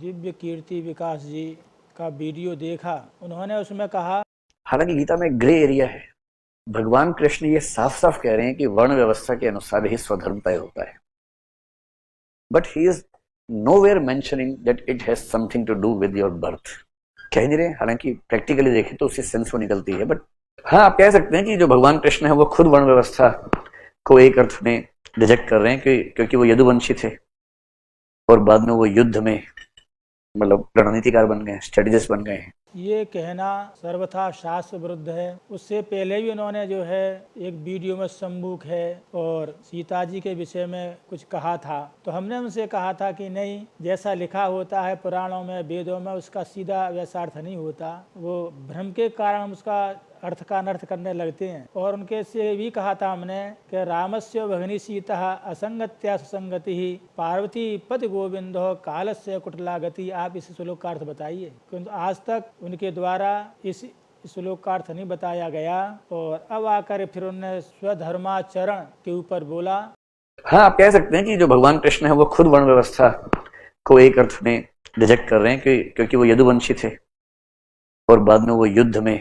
दिव्य कीर्ति विकास जी का वीडियो देखा। उन्होंने उसमें कहा, हालांकि गीता में ग्रे एरिया है। भगवान कृष्ण ये साफ साफ कह रहे हैं कि वर्ण व्यवस्था के अनुसार ही स्वधर्म तय होता है, but he is nowhere mentioning that it has something to do with your birth. कह नहीं रहे, हालांकि प्रैक्टिकली देखें तो उससे सेंस वो निकलती है। बट हाँ, आप कह सकते हैं कि जो भगवान कृष्ण है वो खुद वर्ण व्यवस्था को एक अर्थ में रिजेक्ट कर रहे हैं क्योंकि वो यदुवंशी थे और बाद में वो युद्ध में मतलब रणनीतिकार बन गए, स्ट्रेटेजिस्ट बन गए हैं। ये कहना सर्वथा शास्त्र विरुद्ध है। उससे पहले भी उन्होंने जो है एक वीडियो में सम्मुख है और सीता जी के विषय में कुछ कहा था। तो हमने उनसे कहा था कि नहीं, जैसा लिखा होता है पुराणों में, वेदों में, उसका सीधा वैसा अर्थ नहीं होता। वो भ्रम के कारण हम उसका अर्थ का अनर्थ करने लगते हैं। और उनके से भी कहा था हमने कि रामस्य भगिनी सीता असंगत्या सुसंगति ही पार्वती पति गोविंदो कालस्य कुटला गति। आप इस श्लोक का अर्थ बताइए, किंतु आज तक उनके द्वारा इस श्लोक का अर्थ नहीं बताया गया। और अब आकर फिर उन्होंने स्वधर्माचरण के ऊपर बोला। हाँ, आप कह सकते हैं कि जो भगवान कृष्ण है वो खुद वर्ण व्यवस्था को एक अर्थ में रिजेक्ट कर रहे हैं क्योंकि वो यदुवंशी थे और बाद में वो युद्ध में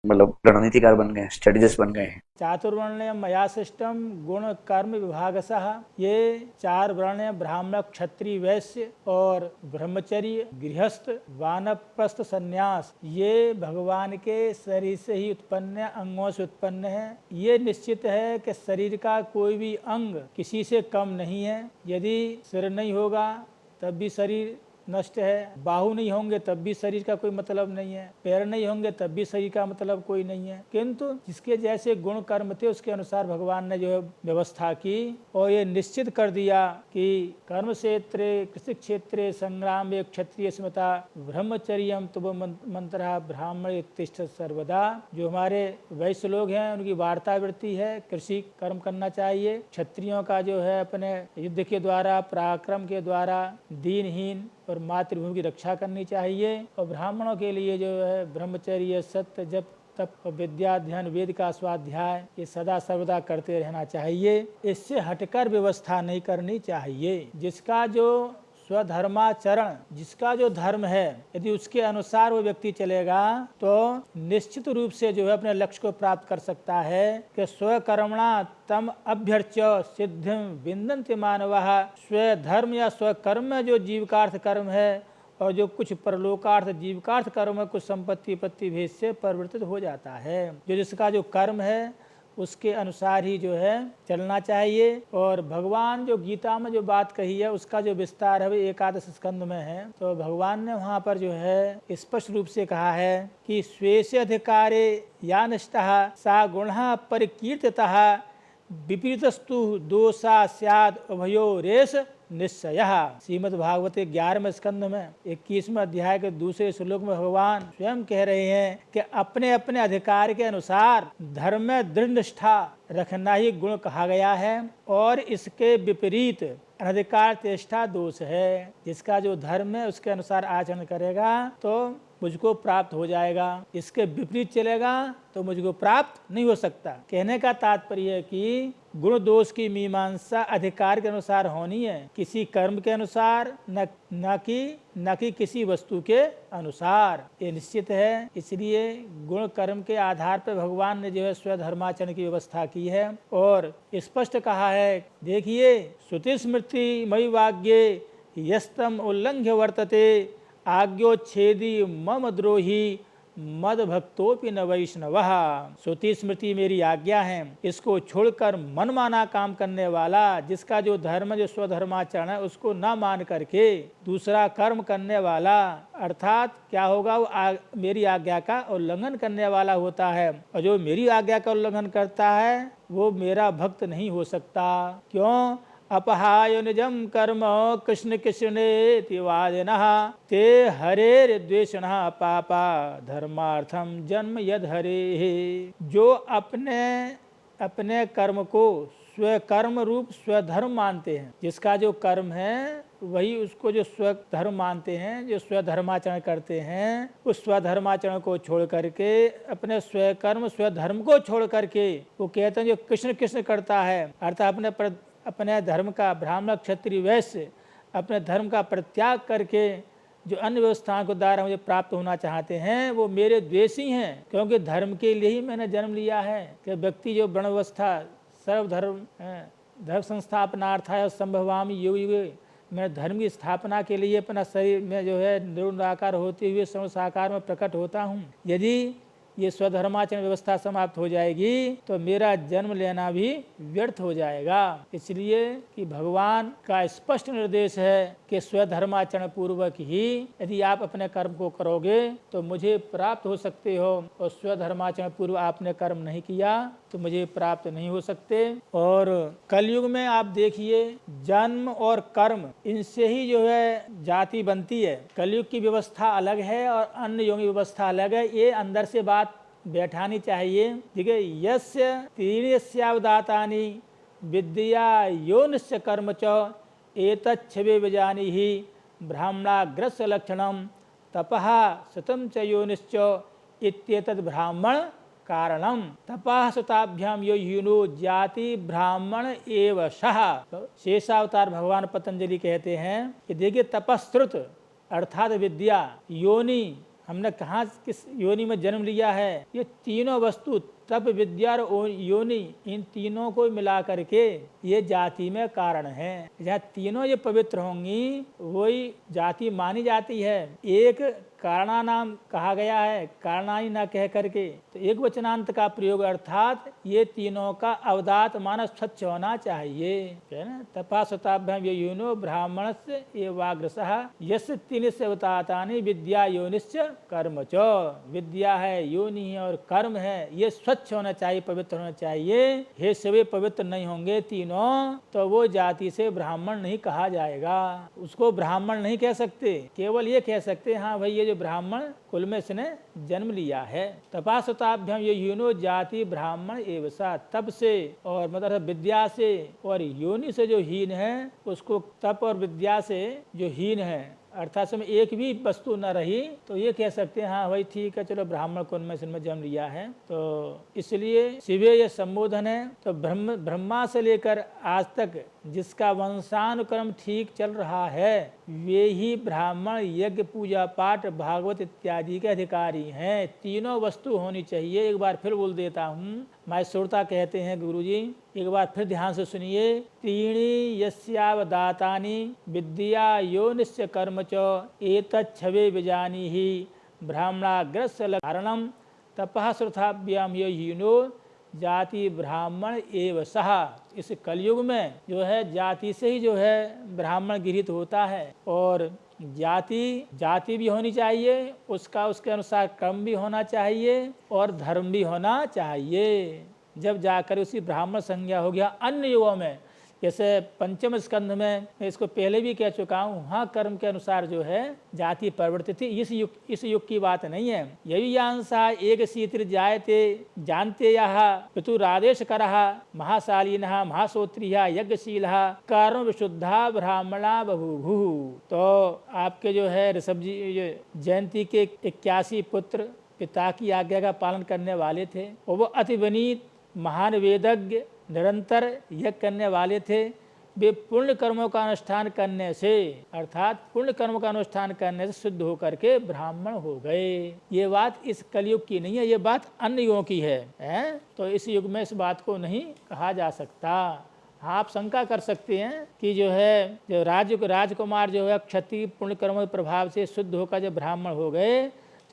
मतलब रणनीतिकार बन गए, स्ट्रेटेजिस्ट बन गए हैं। चातुर्वर्ण मया सिस्टम गुण कर्म विभागशः। ये 4 वर्ण ब्राह्मण क्षत्रिय वैश्य और ब्रह्मचर्य गृहस्थ वानप्रस्थ संन्यास, ये भगवान के शरीर से ही उत्पन्न अंगों से उत्पन्न है। ये निश्चित है कि शरीर का कोई भी अंग किसी से कम नहीं है। यदि सिर नहीं होगा तब भी शरीर नष्ट है, बाहु नहीं होंगे तब भी शरीर का कोई मतलब नहीं है, पैर नहीं होंगे तब भी शरीर का मतलब कोई नहीं है। किंतु जिसके जैसे गुण कर्म थे उसके अनुसार भगवान ने जो है व्यवस्था की और ये निश्चित कर दिया कि कर्म क्षेत्रे कृषि क्षेत्रे संग्राम क्षत्रिय स्मृता ब्रह्मचर्यम तुभ मंत्र ब्राह्मण तिष्ठ सर्वदा। जो हमारे वैश्य लोग हैं उनकी वार्तावृत्ति है, कृषि कर्म करना चाहिए। क्षत्रियों का जो है अपने युद्ध के द्वारा पराक्रम के द्वारा दीनहीन और मातृभूमि की रक्षा करनी चाहिए। और ब्राह्मणों के लिए जो है ब्रह्मचर्य सत्य जप तप और विद्या अध्ययन वेद का स्वाध्याय ये सदा सर्वदा करते रहना चाहिए। इससे हटकर व्यवस्था नहीं करनी चाहिए। जिसका जो स्वधर्माचरण, जिसका जो धर्म है, यदि उसके अनुसार वो व्यक्ति चलेगा तो निश्चित रूप से जो है अपने लक्ष्य को प्राप्त कर सकता है। कि स्वकर्मणा तम अभ्यर्च्य सिद्धिम विन्दन्ति मानवः। स्वधर्म या स्वकर्म में जो जीविकार्थ कर्म है और जो कुछ परलोकार्थ जीविकार्थ कर्म है, कुछ संपत्ति पत्ति भेद से परिवर्तित हो जाता है। जो जिसका जो कर्म है उसके अनुसार ही जो है चलना चाहिए। और भगवान जो गीता में जो बात कही है उसका जो विस्तार है वो 11 स्कंद में है। तो भगवान ने वहाँ पर जो है स्पष्ट रूप से कहा है कि स्वेश अधिकारे या निष्ठः सा गुणः परिकीर्तितः विपरीतस्तु दोषा स्याद उभयोरेष निश्चयः। श्रीमद् भागवते 11वें स्कंद में 21वें अध्याय के दूसरे श्लोक में भगवान स्वयं कह रहे हैं कि अपने अपने अधिकार के अनुसार धर्म में दृढ़ निष्ठा रखना ही गुण कहा गया है और इसके विपरीत अनधिकार चेष्टा दोष है। जिसका जो धर्म है उसके अनुसार आचरण करेगा तो मुझको प्राप्त हो जाएगा, इसके विपरीत चलेगा तो मुझको प्राप्त नहीं हो सकता। कहने का तात्पर्य है कि गुण दोष की मीमांसा अधिकार के अनुसार होनी है, किसी कर्म के अनुसार न कि किसी वस्तु के अनुसार। ये निश्चित है। इसलिए गुण कर्म के आधार पर भगवान ने जो है स्वधर्माचरण की व्यवस्था की है और स्पष्ट कहा है। देखिए, श्रुति स्मृति मयि वाग्ये यस्तम उल्लंघ्य वर्तते आज्ञोच्छेदी मम द्रोही मद भक्तोपि न वैष्णवः। श्रुति स्मृति मेरी आज्ञा है, इसको छोड़कर मनमाना काम करने वाला, जिसका जो धर्म जो स्वधर्माचरण है उसको न मान करके दूसरा कर्म करने वाला, अर्थात क्या होगा, वो मेरी आज्ञा का उल्लंघन करने वाला होता है। और जो मेरी आज्ञा का उल्लंघन करता है वो मेरा भक्त नहीं हो सकता। क्यों? अपहाय निजम कर्म कृष्ण कृष्णेति वादिनः ते हरेर द्वेषणः पापा धर्मार्थम जन्म यद हरे। जो अपने कर्म को स्वकर्म रूप स्वधर्म मानते हैं, जिसका जो कर्म है वही उसको जो स्वधर्म मानते हैं, जो स्वधर्माचरण करते हैं, उस स्वधर्माचरण को छोड़ करके अपने स्वकर्म स्वधर्म को छोड़ करके वो कहते हैं जो कृष्ण कृष्ण करता है, अर्थात अपने धर्म का ब्राह्मण क्षत्रिय वैश्य अपने धर्म का परित्याग करके जो अन्य व्यवस्थाओं के द्वारा मुझे प्राप्त होना चाहते हैं वो मेरे द्वेषी हैं, क्योंकि धर्म के लिए ही मैंने जन्म लिया है। कि व्यक्ति जो वर्ण व्यवस्था सर्वधर्म धर्म संस्थापनार्थाय संभवामि युगे युगे, मैं धर्म की स्थापना के लिए अपना शरीर में जो है निराकार होते हुए साकार में प्रकट होता हूँ। यदि ये स्वधर्माचरण व्यवस्था समाप्त हो जाएगी तो मेरा जन्म लेना भी व्यर्थ हो जाएगा। इसलिए कि भगवान का स्पष्ट निर्देश है कि स्वधर्माचरण पूर्वक ही यदि आप अपने कर्म को करोगे तो मुझे प्राप्त हो सकते हो, और स्वधर्माचरण पूर्व आपने कर्म नहीं किया तो मुझे प्राप्त नहीं हो सकते। और कलयुग में आप देखिए जन्म और कर्म इनसे ही जो है जाति बनती है। कलयुग की व्यवस्था अलग है और अन्य युग की व्यवस्था अलग है। ये अंदर से बात बैठानी चाहिए। देखिए यस्य तीर्यस्यावदातानि विद्या योनिश्च कर्म च एतच्छवे विजानी ही ब्राह्मणाग्रस्य लक्षणम तपः सुतम च योनिश्च इत्येतद् ब्राह्मण कारणम। तपः सुताभ्याम यो यूनो जाति ब्राह्मण एव सह। शेषावतार भगवान पतंजलि कहते हैं कि देखिए तपस्रुत अर्थात विद्या, योनि हमने कहाँ किस योनि में जन्म लिया है, ये तीनों वस्तु तप विद्या और योनि इन तीनों को मिला करके ये जाति में कारण है। जहाँ तीनों ये पवित्र होंगी वही जाति मानी जाती है। एक कारणा नाम कहा गया है, कारणाई ना कह करके, तो एक वचनांत का प्रयोग अर्थात ये तीनों का अवदात मानस स्वच्छ होना चाहिए, है ना। तपासताभ्याम ये यूनो ब्राह्मण से एवाग्रसः यस्य तीन से अवतातानि विद्या योनिश्च कर्म च। विद्या है, योनि है और कर्म है, ये स्वच्छ होना चाहिए, पवित्र होना चाहिए। हे सभी पवित्र नहीं होंगे तीनों तो वो जाति से ब्राह्मण नहीं कहा जाएगा। उसको ब्राह्मण नहीं कह सकते, केवल ये कह सकते हाँ भाई ये जो ब्राह्मण कुल में इसने जन्म लिया है। तपासताभ्याम ये यूनो जाति ब्राह्मण एवसा, तप से और मतलब विद्या से और योनि से जो हीन है उसको तप और विद्या से जो हीन है अर्थात समय एक भी वस्तु न रही तो ये कह सकते हैं हाँ भाई ठीक है चलो ब्राह्मण कुल में इसने जन्म लिया है। तो इसलिए शिवे ये संबोधन है। तो ब्रह्मा से लेकर आज तक जिसका वंशानुक्रम ठीक चल रहा है वे ही ब्राह्मण यज्ञ पूजा पाठ भागवत इत्यादि के अधिकारी हैं। तीनों वस्तु होनी चाहिए। एक बार फिर बोल देता हूँ, माय श्रोता कहते हैं गुरुजी एक बार फिर ध्यान से सुनिए। त्रीणि यस्यावदातानि विद्या योनिश्च कर्म च एतच्छवे विजानीहि ब्राह्मणाग्रस्य कारणम तपः श्रुताभ्याम यो हीनो जाति ब्राह्मण एव सह। इस कलयुग में जो है जाति से ही जो है ब्राह्मण गृहीत होता है और जाति भी होनी चाहिए, उसके अनुसार कर्म भी होना चाहिए और धर्म भी होना चाहिए। जब जाकर उसी ब्राह्मण संज्ञा हो गया। अन्य युगों में जैसे पंचम स्कंध में मैं इसको पहले भी कह चुका हूँ, वहाँ कर्म के अनुसार जो है जाति परिवर्तित थी। इस युग की बात नहीं है। यही अंसा एक सीतिर जायते जानते यह पितुरादेश करः महाशालीनः महाश्रोत्रियः यज्ञशीलः कर्म विशुद्धा ब्राह्मणा बभूभु। तो आपके जो है ऋषभ जी जयंती के 81 पुत्र पिता की आज्ञा का पालन करने वाले थे और वो अति विनीत महान वेदज्ञ निरंतर यज्ञ करने वाले थे। वे पुण्य कर्मों का अनुष्ठान करने से अर्थात पुण्य कर्मों का अनुष्ठान करने से शुद्ध होकर के ब्राह्मण हो गए। ये बात इस कलयुग की नहीं है, ये बात अन्य युगों की है? तो इस युग में इस बात को नहीं कहा जा सकता। आप शंका कर सकते हैं कि जो है जो राजकुमार जो है क्षत्रिय पुण्य कर्मों के प्रभाव से शुद्ध होकर जब ब्राह्मण हो गए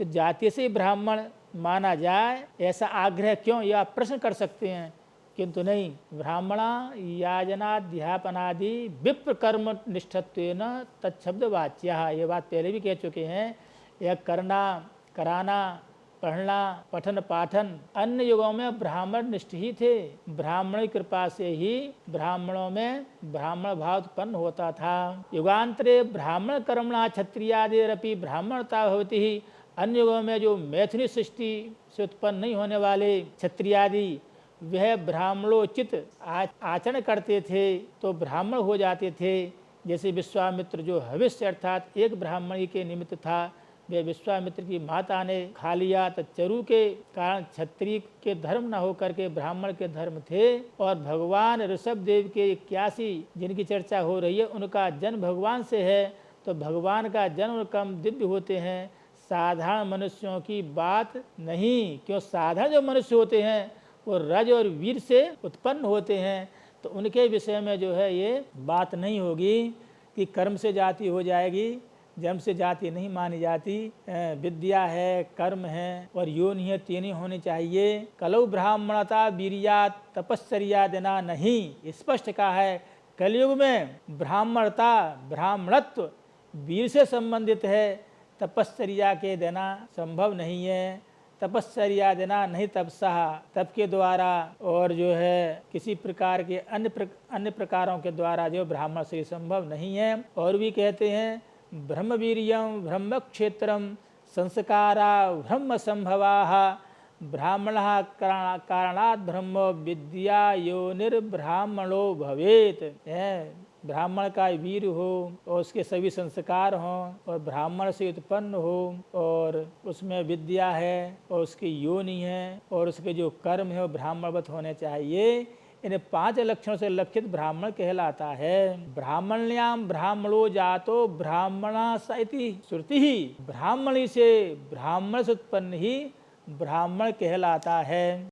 तो जाति से ब्राह्मण माना जाए, ऐसा आग्रह क्यों, यह आप प्रश्न कर सकते हैं। किंतु नहीं, ब्राह्मणा याजनाध्यापनादि विप्र कर्म निष्ठत्वेन तत्शब्द वाच्य। ये बात पहले भी कह चुके हैं। यह करना, कराना, पढ़ना, पठन पाठन अन्य युगों में ब्राह्मण निष्ठ ही थे। ब्राह्मण की कृपा से ही ब्राह्मणों में ब्राह्मण भाव उत्पन्न होता था। युगांतरे ब्राह्मण कर्मणा क्षत्रियादिरपि ब्राह्मणता भवति ही। अन्य युगों में जो मैथिली सृष्टि से उत्पन्न नहीं होने वाले क्षत्रियादि वह ब्राह्मणोचित आचरण करते थे तो ब्राह्मण हो जाते थे। जैसे विश्वामित्र जो हविष्य अर्थात एक ब्राह्मणी के निमित्त था वे विश्वामित्र की माता ने खा लिया, तो चरु के कारण क्षत्रिय के धर्म न होकर के ब्राह्मण के धर्म थे। और भगवान ऋषभ देव के 81 जिनकी चर्चा हो रही है, उनका जन्म भगवान से है। तो भगवान का जन्म और कर्म दिव्य होते हैं, साधारण मनुष्यों की बात नहीं। क्यों? साधारण जो मनुष्य होते हैं वो रज और वीर से उत्पन्न होते हैं, तो उनके विषय में जो है ये बात नहीं होगी कि कर्म से जाति हो जाएगी। जन्म से जाति नहीं मानी जाती। विद्या है, कर्म है और योनि है, तीन ही होनी चाहिए। कलौ ब्राह्मणता वीर्या तपश्चर्या देना नहीं, स्पष्ट कहा है। कलयुग में ब्राह्मणता, ब्राह्मणत्व वीर से संबंधित है, तपश्चर्या के देना संभव नहीं है। तपश्चर्या देना नहीं तपसा, तप के द्वारा और जो है किसी प्रकार के अन्य प्रकारों के द्वारा जो ब्राह्मण से संभव नहीं है। और भी कहते हैं ब्रह्मवीर्यं ब्रह्म क्षेत्रम संस्कारा ब्रह्म संभवाः ब्राह्मणः कारणात् ब्रह्म विद्या योनिर्ब्राह्मणो भवेत्। ब्राह्मण का वीर हो और उसके सभी संस्कार हों और ब्राह्मण से उत्पन्न हो और उसमें विद्या है और उसकी योनि है और उसके जो कर्म है वो ब्राह्मणवत होने चाहिए। इन 5 लक्षणों से लक्षित ब्राह्मण कहलाता है। ब्राह्मण्याम ब्राह्मणो जातो ब्राह्मणा स इति श्रुति ही, ब्राह्मणी से, ब्राह्मण से उत्पन्न ही ब्राह्मण कहलाता है।